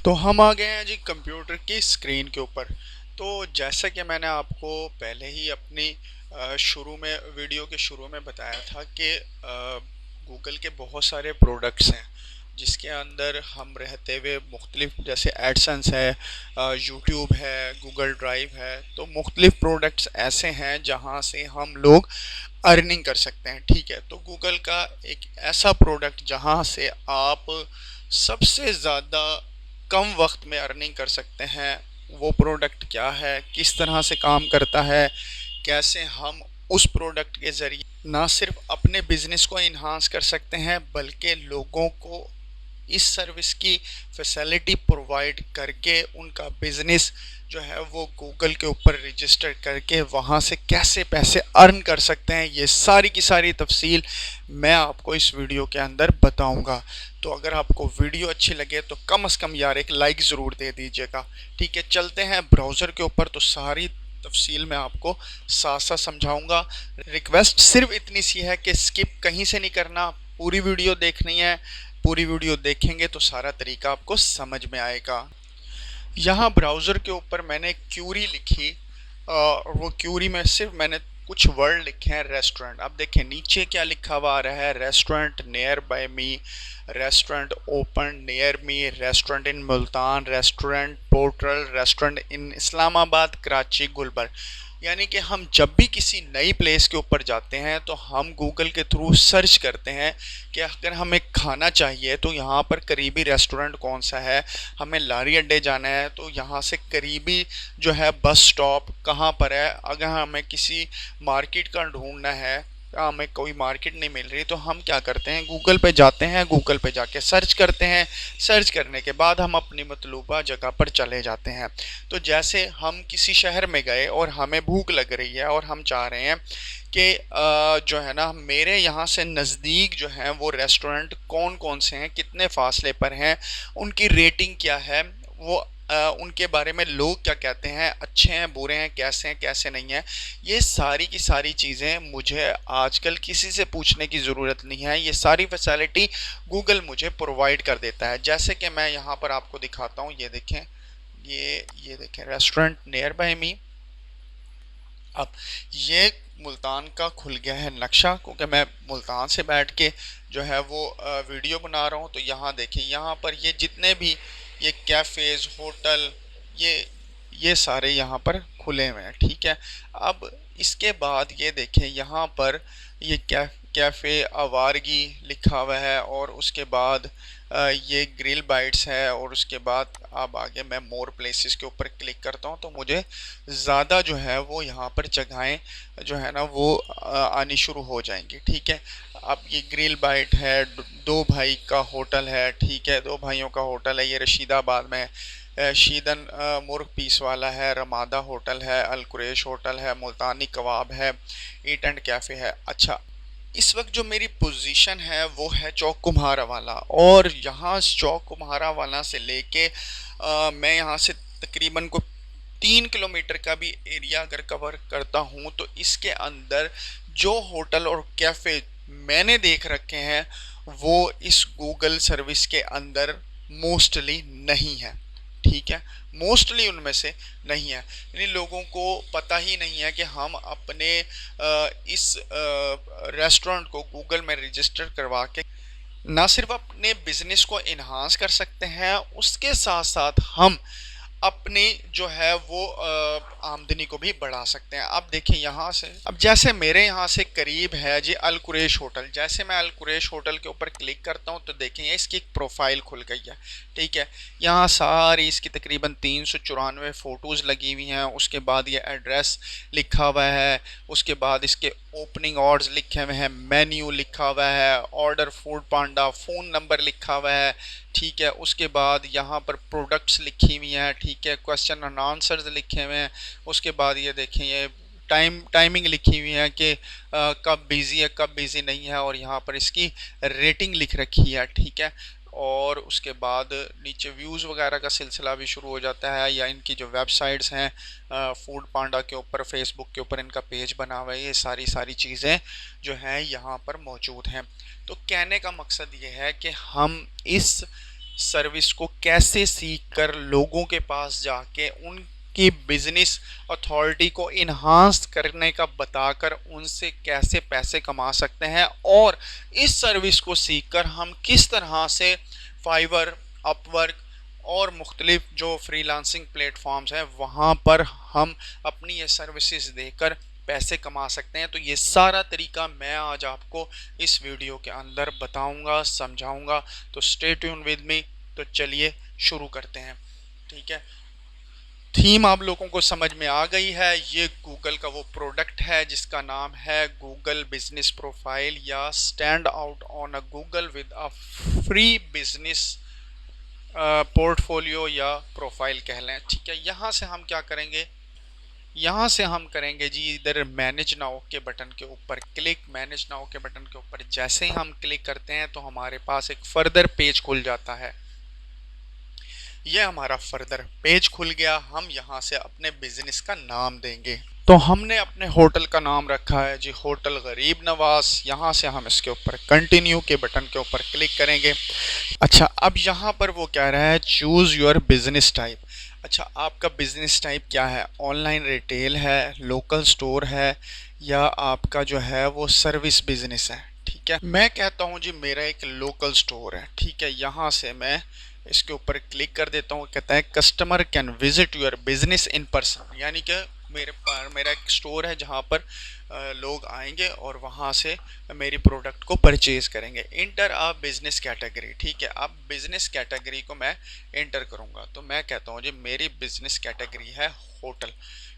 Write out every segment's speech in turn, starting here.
तो हम आ गए हैं जी कंप्यूटर की स्क्रीन के ऊपर। तो जैसा कि मैंने आपको पहले ही अपनी शुरू में वीडियो के शुरू में बताया था कि गूगल के बहुत सारे प्रोडक्ट्स हैं जिसके अंदर हम रहते हुए मुख्तलिफ जैसे एडसेंस है, यूट्यूब है, गूगल ड्राइव है। तो मुख्तलिफ प्रोडक्ट्स ऐसे हैं जहां से हम लोग अर्निंग कर सकते हैं। ठीक है, तो गूगल का एक ऐसा प्रोडक्ट जहां से आप सबसे ज़्यादा कम वक्त में अर्निंग कर सकते हैं, वो प्रोडक्ट क्या है, किस तरह से काम करता है, कैसे हम उस प्रोडक्ट के ज़रिए ना सिर्फ अपने बिजनेस को इन्हांस कर सकते हैं बल्कि लोगों को इस सर्विस की फैसिलिटी प्रोवाइड करके उनका बिजनेस जो है वो गूगल के ऊपर रजिस्टर करके वहाँ से कैसे पैसे अर्न कर सकते हैं, ये सारी की सारी तफसील मैं आपको इस वीडियो के अंदर बताऊंगा। तो अगर आपको वीडियो अच्छी लगे तो कम से कम यार एक लाइक ज़रूर दे दीजिएगा। ठीक है, चलते हैं ब्राउज़र के ऊपर, तो सारी तफसील मैं आपको साथ साथ समझाऊंगा। रिक्वेस्ट सिर्फ इतनी सी है कि स्किप कहीं से नहीं करना, पूरी वीडियो देखनी है। पूरी वीडियो देखेंगे तो सारा तरीका आपको समझ में आएगा। यहाँ ब्राउज़र के ऊपर मैंने क्यूरी लिखी और वो क्यूरी में सिर्फ मैंने कुछ वर्ड लिखे हैं रेस्टोरेंट। अब देखें नीचे क्या लिखा हुआ आ रहा है, restaurant near by me, restaurant open near me, restaurant in Multan, restaurant portal, restaurant in Islamabad, Karachi, Gulberg. यानी कि हम जब भी किसी नई प्लेस के ऊपर जाते हैं तो हम गूगल के थ्रू सर्च करते हैं कि अगर हमें खाना चाहिए तो यहाँ पर करीबी रेस्टोरेंट कौन सा है, हमें लारी अड्डे जाना है तो यहाँ से करीबी जो है बस स्टॉप कहाँ पर है, अगर हमें किसी मार्केट का ढूंढना है, हमें कोई मार्केट नहीं मिल रही, तो हम क्या करते हैं गूगल पे जाते हैं, गूगल पे जाके सर्च करते हैं। सर्च करने के बाद हम अपनी मतलूबा जगह पर चले जाते हैं। तो जैसे हम किसी शहर में गए और हमें भूख लग रही है और हम चाह रहे हैं कि जो है ना मेरे यहाँ से नज़दीक जो है वो रेस्टोरेंट कौन कौन से हैं, कितने फासले पर हैं, उनकी रेटिंग क्या है, वो उनके बारे में लोग क्या कहते हैं, अच्छे हैं, बुरे हैं, कैसे नहीं हैं। ये सारी की सारी चीज़ें मुझे आजकल किसी से पूछने की ज़रूरत नहीं है, ये सारी फैसिलिटी गूगल मुझे प्रोवाइड कर देता है। जैसे कि मैं यहाँ पर आपको दिखाता हूँ, ये देखें, ये देखें रेस्टोरेंट नियर बाय मी। अब ये मुल्तान का खुल गया है नक्शा, क्योंकि मैं मुल्तान से बैठ के जो है वो वीडियो बना रहा हूँ। तो यहाँ देखें, यहाँ पर ये जितने भी ये कैफ़ेज़, होटल, ये सारे यहाँ पर खुले हुए हैं। ठीक है, अब इसके बाद ये देखें, यहाँ पर ये कैफ़े आवारगी लिखा हुआ है और उसके बाद ये ग्रिल बाइट्स है और उसके बाद अब आगे मैं मोर प्लेसेस के ऊपर क्लिक करता हूँ तो मुझे ज़्यादा जो है वो यहाँ पर जगहें जो है ना वो आनी शुरू हो जाएंगी। ठीक है, अब ये ग्रिल बाइट है, दो भाई का होटल है। ठीक है, दो भाइयों का होटल है, ये रशीदाबाद में शीदन मुर्ग पीस वाला है, रमादा होटल है, अल कुरैश होटल है, मुल्तानी कबाब है, ईट एंड कैफ़े है। अच्छा, इस वक्त जो मेरी पोजीशन है वो है चौक कुम्हारा वाला, और यहाँ चौक कुम्हारा वाला से लेके मैं यहाँ से तकरीबन को 3 किलोमीटर का भी एरिया अगर कवर करता हूँ तो इसके अंदर जो होटल और कैफ़े मैंने देख रखे हैं वो इस गूगल सर्विस के अंदर मोस्टली नहीं है। ठीक है, मोस्टली उनमें से नहीं है, यानी लोगों को पता ही नहीं है कि हम अपने इस रेस्टोरेंट को गूगल में रजिस्टर करवा के ना सिर्फ अपने बिजनेस को इन्हांस कर सकते हैं, उसके साथ साथ हम अपनी जो है वो आमदनी को भी बढ़ा सकते हैं। अब देखिए यहाँ से, अब जैसे मेरे यहाँ से करीब है जी अल कुरैश होटल, जैसे मैं अल कुरैश होटल के ऊपर क्लिक करता हूँ तो देखेंगे इसकी एक प्रोफाइल खुल गई है। ठीक है, यहाँ सारी इसकी तकरीबन 394 फ़ोटोज़ लगी हुई हैं। उसके बाद ये एड्रेस लिखा हुआ है, उसके बाद इसके ओपनिंग आवर्स लिखे हुए हैं, मेन्यू लिखा हुआ है, ऑर्डर फूड पांडा, फ़ोन नंबर लिखा हुआ है। ठीक है, उसके बाद यहाँ पर प्रोडक्ट्स लिखी हुई हैं। ठीक है, क्वेश्चन एंड आंसर्स लिखे हुए हैं। उसके बाद ये देखें, ये टाइमिंग लिखी हुई है कि कब बिज़ी है कब बिज़ी नहीं है, और यहाँ पर इसकी रेटिंग लिख रखी है। ठीक है, और उसके बाद नीचे व्यूज़ वगैरह का सिलसिला भी शुरू हो जाता है, या इनकी जो वेबसाइट्स हैं फूड पांडा के ऊपर, फेसबुक के ऊपर इनका पेज बना हुआ है, ये सारी चीज़ें जो हैं यहाँ पर मौजूद हैं। तो कहने का मकसद ये है कि हम इस सर्विस को कैसे सीख कर लोगों के पास जाके उनकी बिजनेस अथॉरिटी को इन्हांस करने का बताकर उनसे कैसे पैसे कमा सकते हैं, और इस सर्विस को सीखकर हम किस तरह से फाइवर, अपवर्क और मुख्तलिफ जो फ्रीलांसिंग प्लेटफॉर्म्स हैं वहाँ पर हम अपनी ये सर्विसेज देकर पैसे कमा सकते हैं। तो ये सारा तरीका मैं आज आपको इस वीडियो के अंदर बताऊंगा, समझाऊंगा। तो स्टे ट्यून विद मी। तो चलिए शुरू करते हैं। ठीक है, थीम आप लोगों को समझ में आ गई है। ये गूगल का वो प्रोडक्ट है जिसका नाम है गूगल बिजनेस प्रोफाइल, या stand out on a Google with a free business portfolio या प्रोफाइल कह लें। ठीक है, यहाँ से हम क्या करेंगे, यहाँ से हम करेंगे जी इधर मैनेज नाउ के बटन के ऊपर क्लिक। मैनेज नाउ के बटन के ऊपर जैसे ही हम क्लिक करते हैं तो हमारे पास एक फर्दर पेज खुल जाता है। ये हमारा फर्दर पेज खुल गया। हम यहाँ से अपने बिजनेस का नाम देंगे। तो हमने अपने होटल का नाम रखा है जी होटल गरीब नवाज। यहाँ से हम इसके ऊपर कंटिन्यू के बटन के ऊपर क्लिक करेंगे। अच्छा, अब यहाँ पर वो कह रहा है चूज़ योर बिजनेस टाइप। अच्छा, आपका बिजनेस टाइप क्या है? ऑनलाइन रिटेल है, लोकल स्टोर है, या आपका जो है वो सर्विस बिजनेस है? ठीक है, मैं कहता हूँ जी मेरा एक लोकल स्टोर है। ठीक है, यहाँ से मैं इसके ऊपर क्लिक कर देता हूँ। कहता है customer can visit your business in person, यानी कि मेरा एक स्टोर है जहाँ पर लोग आएंगे और वहाँ से मेरी प्रोडक्ट को परचेज करेंगे। Inter a business category. ठीक है, अब बिजनेस कैटेगरी को मैं इंटर करूँगा। तो मैं कहता हूँ जी मेरी बिजनेस कैटेगरी है होटल।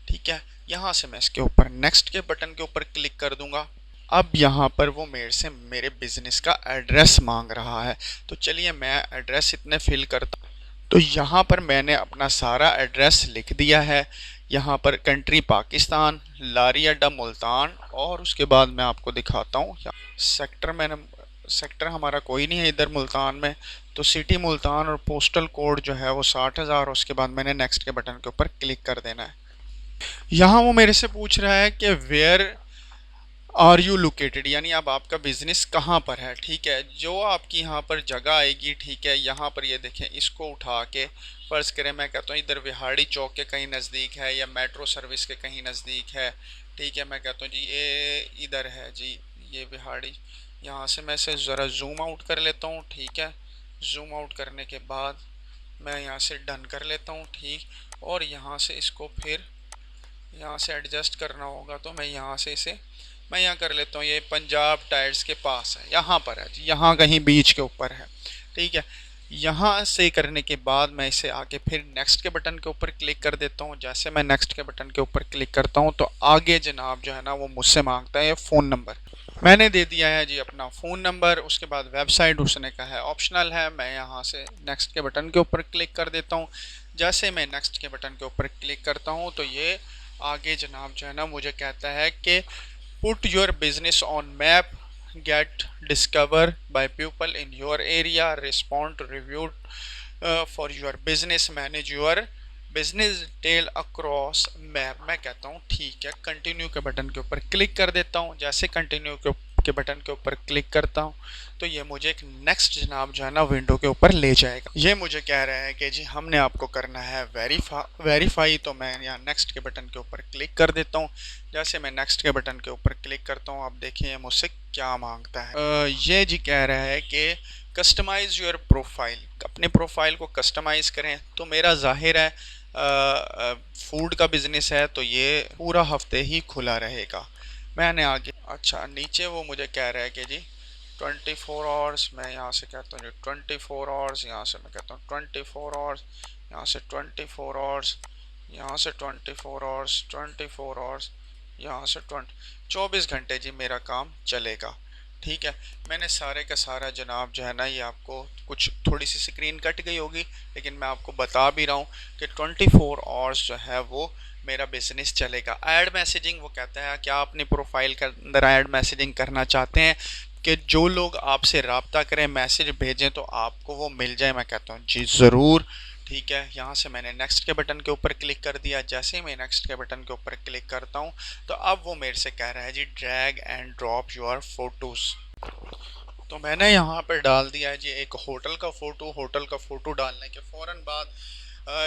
ठीक है, यहाँ से मैं इसके ऊपर नेक्स्ट के बटन के ऊपर क्लिक कर दूंगा। अब यहाँ पर वो मेरे से मेरे बिजनेस का एड्रेस मांग रहा है। तो चलिए मैं एड्रेस इतने फिल करता हूँ। तो यहाँ पर मैंने अपना सारा एड्रेस लिख दिया है। यहाँ पर कंट्री पाकिस्तान, लारी अड्डा मुल्तान, और उसके बाद मैं आपको दिखाता हूँ सेक्टर हमारा कोई नहीं है इधर मुल्तान में। तो सिटी मुल्तान, और पोस्टल कोड जो है वो 60,000। उसके बाद मैंने नेक्स्ट के बटन के ऊपर क्लिक कर देना है। यहाँ वो मेरे से पूछ रहा है कि वेयर आर यू लोकेटेड, यानी अब आपका बिजनेस कहाँ पर है। ठीक है, जो आपकी यहाँ पर जगह आएगी। ठीक है, यहाँ पर ये देखें, इसको उठा के फ़र्ज़ करें मैं कहता हूँ इधर विहाड़ी चौक के कहीं नज़दीक है, या मेट्रो सर्विस के कहीं नज़दीक है। ठीक है, मैं कहता हूँ जी ये इधर है जी, ये विहाड़ी। यहाँ से मैं इसे ज़रा जूम आउट कर लेता हूँ। ठीक है, जूम आउट करने के बाद मैं यहाँ से डन कर लेता हूँ। ठीक, और यहाँ से इसको फिर यहाँ से एडजस्ट करना होगा। तो मैं यहाँ से इसे मैं यहाँ कर लेता हूँ। ये पंजाब टायर्स के पास है, यहाँ पर है जी, यहाँ कहीं बीच के ऊपर है। ठीक है, यहाँ से करने के बाद मैं इसे आके फिर नेक्स्ट के बटन के ऊपर क्लिक कर देता हूँ। जैसे मैं नेक्स्ट के बटन के ऊपर क्लिक करता हूँ तो आगे जनाब जो है ना वो मुझसे मांगता है फ़ोन नंबर। मैंने दे दिया है जी अपना फ़ोन नंबर। उसके बाद वेबसाइट उसने का है ऑप्शनल है। मैं यहाँ से नेक्स्ट के बटन के ऊपर क्लिक कर देता हूँ। जैसे मैं नेक्स्ट के बटन के ऊपर क्लिक करता हूँ तो ये आगे जनाब जो है ना मुझे कहता है कि put your business on map, get discovered by people in your area, respond to review for your business, manage your business detail across map। मैं कहता हूँ ठीक है, कंटिन्यू के बटन के ऊपर क्लिक कर देता हूँ। जैसे कंटिन्यू के बटन के ऊपर क्लिक करता हूँ तो ये मुझे एक नेक्स्ट जनाब जो है ना विंडो के ऊपर ले जाएगा। ये मुझे कह रहा है कि जी हमने आपको करना है वेरीफाई। तो मैं यहाँ नेक्स्ट के बटन के ऊपर क्लिक कर देता हूँ। जैसे मैं नेक्स्ट के बटन के ऊपर क्लिक करता हूँ, आप देखिए मुझसे क्या मांगता है। ये जी कह रहा है कि कस्टमाइज़ योर प्रोफाइल, अपने प्रोफाइल को कस्टमाइज़ करें। तो मेरा जाहिर है फूड का बिज़नेस है तो ये पूरा हफ्ते ही खुला रहेगा। मैंने आगे अच्छा नीचे वो मुझे कह रहा है कि जी 24 आवर्स। मैं यहाँ से कहता हूँ जी 24 आवर्स, यहाँ से मैं कहता हूँ 24 आवर्स, यहाँ से 24 आवर्स, यहाँ से 24 आवर्स, 24 आवर्स, यहाँ से 24 घंटे जी मेरा काम चलेगा। ठीक है, मैंने सारे का सारा जनाब जो है ना ये आपको कुछ थोड़ी सी स्क्रीन कट गई होगी लेकिन मैं आपको बता भी रहा हूँ कि 24 आवर्स जो है वो मेरा बिजनेस चलेगा। ऐड मैसेजिंग, वो कहता है क्या आप अपनी प्रोफाइल के अंदर ऐड मैसेजिंग करना चाहते हैं कि जो लोग आपसे रब्ता करें, मैसेज भेजें तो आपको वो मिल जाए? मैं कहता हूँ जी ज़रूर। ठीक है, यहाँ से मैंने नेक्स्ट के बटन के ऊपर क्लिक कर दिया। जैसे ही मैं नेक्स्ट के बटन के ऊपर क्लिक करता हूँ तो अब वो मेरे से कह रहा है जी drag and drop your photos. तो मैंने यहाँ पर डाल दिया है जी एक होटल का फ़ोटो। होटल का फ़ोटो डालने के फ़ौरन बाद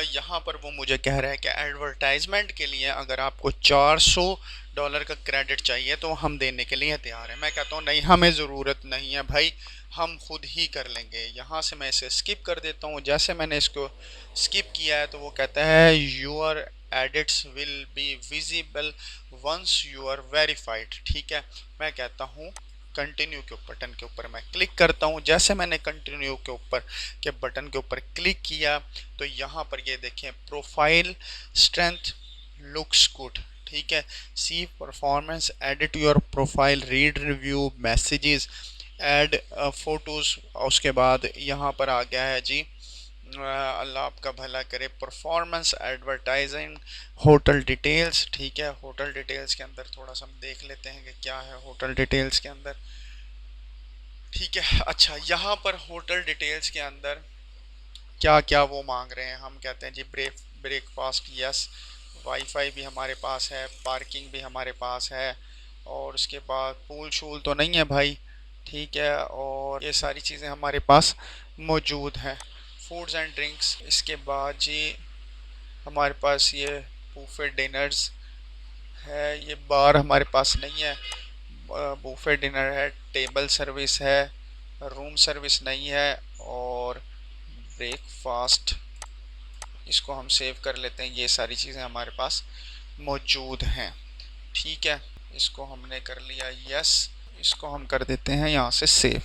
यहाँ पर वो मुझे कह रहा है कि एडवर्टाइजमेंट के लिए अगर आपको $400 का क्रेडिट चाहिए तो हम देने के लिए तैयार हैं। मैं कहता हूँ नहीं, हमें ज़रूरत नहीं है भाई, हम खुद ही कर लेंगे। यहाँ से मैं इसे स्किप कर देता हूँ। जैसे मैंने इसको स्किप किया है तो वो कहता है your edits will be visible once you are verified. ठीक है, मैं कहता हूँ कंटिन्यू के बटन के ऊपर मैं क्लिक करता हूँ। जैसे मैंने कंटिन्यू के ऊपर के बटन के ऊपर क्लिक किया तो यहाँ पर ये देखें प्रोफाइल स्ट्रेंथ लुक्स गुड। ठीक है, see performance, edit your profile, read review, messages, add photos. उसके बाद यहाँ पर आ गया है जी अल्लाह आपका भला करे परफॉर्मेंस, एडवर्टाइजिंग, होटल डिटेल्स। ठीक है, होटल डिटेल्स के अंदर थोड़ा सा हम देख लेते हैं कि क्या है होटल डिटेल्स के अंदर। ठीक है, अच्छा यहाँ पर होटल डिटेल्स के अंदर क्या क्या वो मांग रहे हैं। हम कहते हैं जी ब्रेकफास्ट यस, वाईफाई भी हमारे पास है, पार्किंग भी हमारे पास है, और उसके बाद पूल शूल तो नहीं है भाई। ठीक है, और ये सारी चीज़ें हमारे पास मौजूद हैं। फूड्स एंड ड्रिंक्स, इसके बाद जी हमारे पास ये बूफे डिनर्स है। ये बार हमारे पास नहीं है, बूफे डिनर है, टेबल सर्विस है, रूम सर्विस नहीं है, और ब्रेकफास्ट इसको हम सेव कर लेते हैं। ये सारी चीज़ें हमारे पास मौजूद हैं। ठीक है, इसको हमने कर लिया यस, इसको हम कर देते हैं यहाँ से सेव।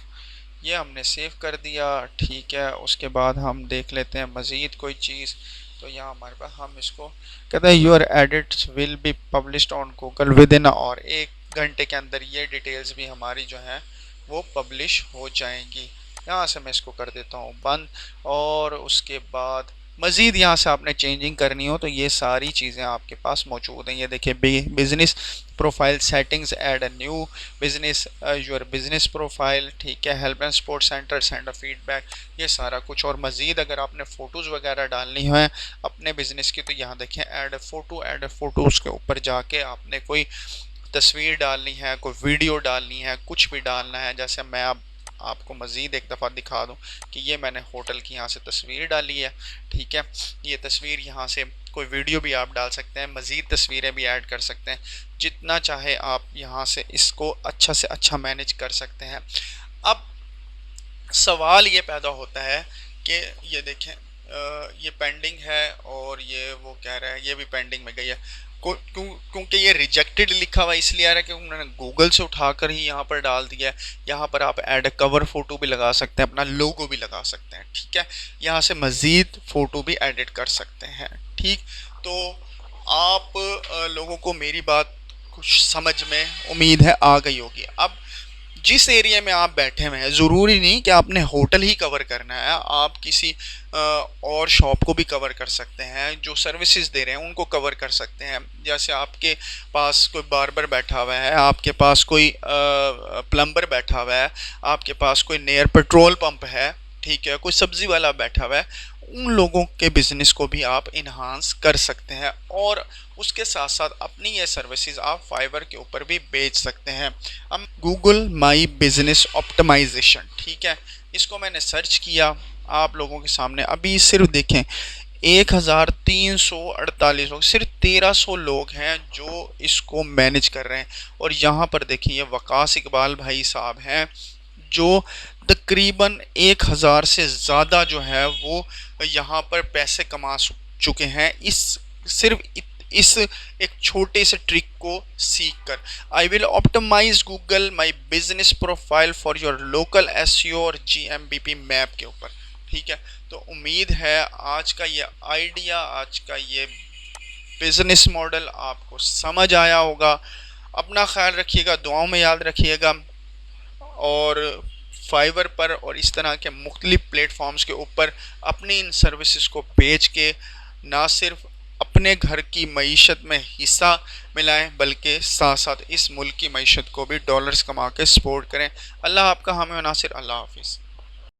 ये हमने सेव कर दिया। ठीक है, उसके बाद हम देख लेते हैं मज़ीद कोई चीज़। तो यहाँ हमारे पास हम इसको कहते हैं your edits will be published on Google with in और 1 घंटे के अंदर ये डिटेल्स भी हमारी जो हैं वो पब्लिश हो जाएंगी। यहाँ से मैं इसको कर देता हूँ बंद। और उसके बाद मज़ीद यहाँ से आपने चेंजिंग करनी हो तो ये सारी चीज़ें आपके पास मौजूद हैं। ये देखिए business profile settings, add a new business, your business profile. ठीक है, help and support centre, send a feedback, ये सारा कुछ। और मज़ीद अगर आपने फ़ोटोज़ वगैरह डालनी है अपने बिज़नेस की तो यहाँ देखें ऐड अ फ़ोटो के ऊपर जाके आपने कोई तस्वीर डालनी है, कोई वीडियो डालनी है, कुछ भी डालना है। जैसे मैं अब आपको मज़ीद एक दफ़ा दिखा दूं कि ये मैंने होटल की यहाँ से तस्वीर डाली है। ठीक है, ये तस्वीर यहाँ से कोई वीडियो भी आप डाल सकते हैं, मज़ीद तस्वीरें भी ऐड कर सकते हैं, जितना चाहे आप यहाँ से इसको अच्छा से अच्छा मैनेज कर सकते हैं। अब सवाल ये पैदा होता है कि ये देखें ये पेंडिंग है और ये वो कह रहा है ये भी पेंडिंग में गई है। क्योंकि ये रिजेक्टेड लिखा हुआ इसलिए आ रहा है कि उन्होंने गूगल से उठाकर ही यहाँ पर डाल दिया है। यहाँ पर आप ऐड कवर फ़ोटो भी लगा सकते हैं, अपना लोगो भी लगा सकते हैं। ठीक है, यहाँ से मज़ीद फ़ोटो भी एडिट कर सकते हैं। ठीक, तो आप लोगों को मेरी बात कुछ समझ में उम्मीद है आ गई होगी। अब जिस एरिया में आप बैठे हुए हैं ज़रूरी नहीं कि आपने होटल ही कवर करना है, आप किसी और शॉप को भी कवर कर सकते हैं, जो सर्विसेज दे रहे हैं उनको कवर कर सकते हैं। जैसे आपके पास कोई बार्बर बैठा हुआ है, आपके पास कोई प्लम्बर बैठा हुआ है, आपके पास कोई नियर पेट्रोल पंप है, ठीक है, कोई सब्ज़ी वाला बैठा हुआ है, उन लोगों के बिज़नेस को भी आप इन्हांस कर सकते हैं। और उसके साथ साथ अपनी ये सर्विसेज आप फाइवर के ऊपर भी बेच सकते हैं। अब गूगल माई बिजनेस ऑप्टिमाइजेशन, ठीक है, इसको मैंने सर्च किया आप लोगों के सामने। अभी सिर्फ देखें 1348 लोग, सिर्फ 1300 लोग हैं जो इसको मैनेज कर रहे हैं। और यहाँ पर देखिए वकास इकबाल भाई साहब हैं जो तकरीबन 1000 से ज़्यादा जो है वो यहाँ पर पैसे कमा चुके हैं सिर्फ इस एक छोटे से ट्रिक को सीख कर। I will optimise Google My Business profile for your local SEO और जीएमबीपी मैप के ऊपर। ठीक है, तो उम्मीद है आज का ये आइडिया, आज का ये बिजनेस मॉडल आपको समझ आया होगा। अपना ख्याल रखिएगा, दुआओं में याद रखिएगा। और फाइवर पर और इस तरह के मुख्तलिफ प्लेटफॉर्म्स के ऊपर अपनी इन सर्विसेज को बेच के ना सिर्फ अपने घर की मईशत में हिस्सा मिलाएं बल्कि साथ साथ इस मुल्क की मईशत को भी डॉलर्स कमा के सपोर्ट करें। अल्लाह आपका हामी व नासिर। अल्लाह हाफिज़।